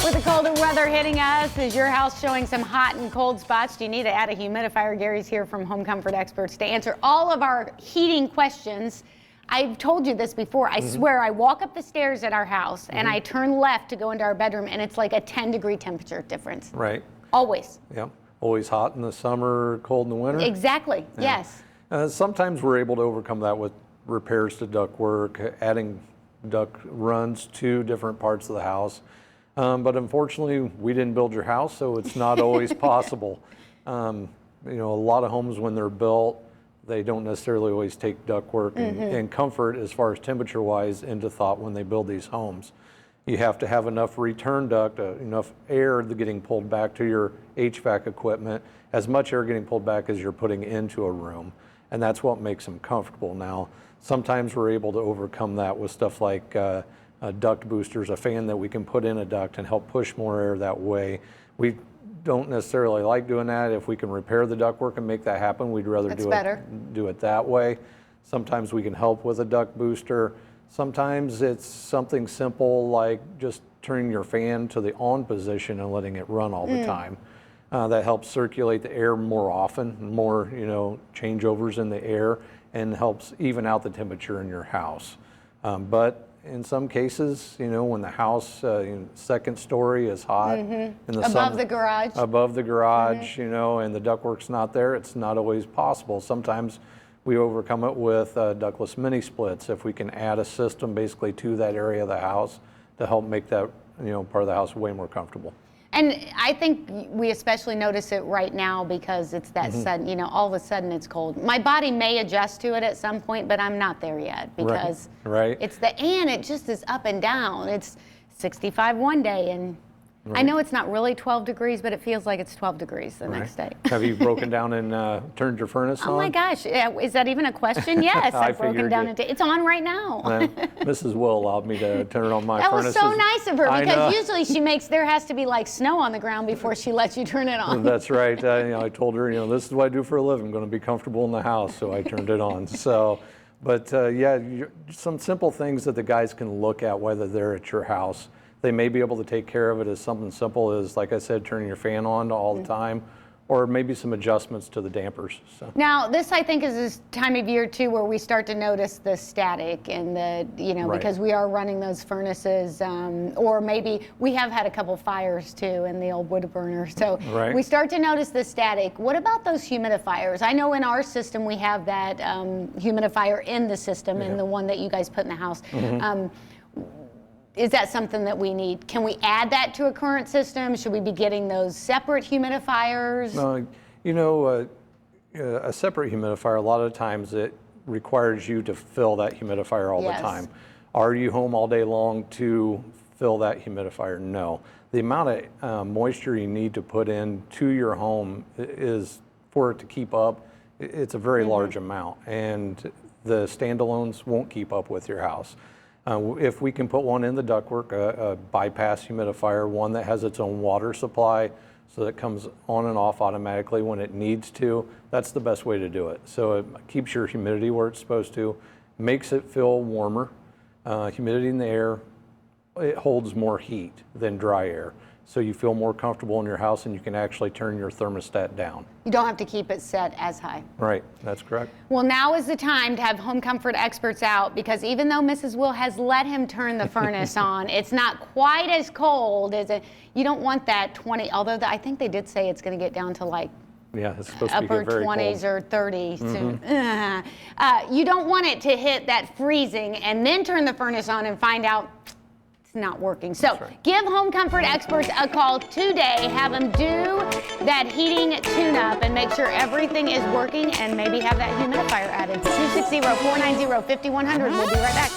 With the colder weather hitting us, is your house showing some hot and cold spots? Do you need to add a humidifier? Gary's here from Home Comfort Experts to answer all of our heating questions. I've told you this before. I swear, I walk up the stairs at our house and I turn left to go into our bedroom, and it's like a 10-degree temperature difference. Right. Always. Yep. Always hot in the summer, cold in the winter. Exactly. Yeah. Yes. Sometimes we're able to overcome that with repairs to ductwork, adding duct runs to different parts of the house. But unfortunately, we didn't build your house, so it's not always possible. You know, a lot of homes, when they're built, they don't necessarily always take ductwork and comfort as far as temperature-wise into thought when they build these homes. You have to have enough return duct, enough air getting pulled back to your HVAC equipment, as much air getting pulled back as you're putting into a room. And that's what makes them comfortable. Now, sometimes we're able to overcome that with stuff like duct boosters, a fan that we can put in a duct and help push more air that way. We don't necessarily like doing that. If we can repair the ductwork and make that happen, we'd rather do it that way. Sometimes we can help with a duct booster. Sometimes it's something simple like just turning your fan to the on position and letting it run all the time. That helps circulate the air more often, more changeovers in the air, and helps even out the temperature in your house. But in some cases, when the house second story is hot in the above the garage, and the ductwork's not there, it's not always possible. Sometimes we overcome it with ductless mini splits if we can add a system basically to that area of the house to help make that part of the house way more comfortable. And I think we especially notice it right now because it's that sudden, all of a sudden it's cold. My body may adjust to it at some point, but I'm not there yet because it's it just is up and down. It's 65 one day, and I know it's not really 12 degrees, but it feels like it's 12 degrees the next day. Have you broken down and turned your furnace on? Oh my gosh, is that even a question? Yes, I've broken down it's on right now. Mrs. Will allowed me to turn on my furnace. That was so nice of her, because usually there has to be like snow on the ground before she lets you turn it on. That's right. I told her, this is what I do for a living. I'm going to be comfortable in the house, so I turned it on. But some simple things that the guys can look at, whether they're at your house. They may be able to take care of it as something simple as, like I said, turning your fan on all the time, or maybe some adjustments to the dampers. So. Now, this I think is this time of year too where we start to notice the static and the, because we are running those furnaces, or maybe we have had a couple fires too in the old wood burner. So we start to notice the static. What about those humidifiers? I know in our system we have that humidifier in the system, and the one that you guys put in the house. Is that something that we need? Can we add that to a current system? Should we be getting those separate humidifiers? A separate humidifier, a lot of times it requires you to fill that humidifier all the time. Are you home all day long to fill that humidifier? No. The amount of moisture you need to put into your home is, for it to keep up, it's a very large amount, and the standalones won't keep up with your house. If we can put one in the ductwork, a bypass humidifier, one that has its own water supply so that it comes on and off automatically when it needs to, that's the best way to do it. So it keeps your humidity where it's supposed to, makes it feel warmer. Humidity in the air, it holds more heat than dry air. So you feel more comfortable in your house, and you can actually turn your thermostat down. You don't have to keep it set as high. Right, that's correct. Well, now is the time to have Home Comfort Experts out, because even though Mrs. Will has let him turn the furnace on, it's not quite as cold as it. You don't want that 20, although I think they did say it's going to get down to like it's supposed upper to be very 20s cold. or 30 soon. You don't want it to hit that freezing and then turn the furnace on and find out not working. So give Home Comfort Experts a call today. Have them do that heating tune-up and make sure everything is working, and maybe have that humidifier added. 260-490-5100. We'll be right back.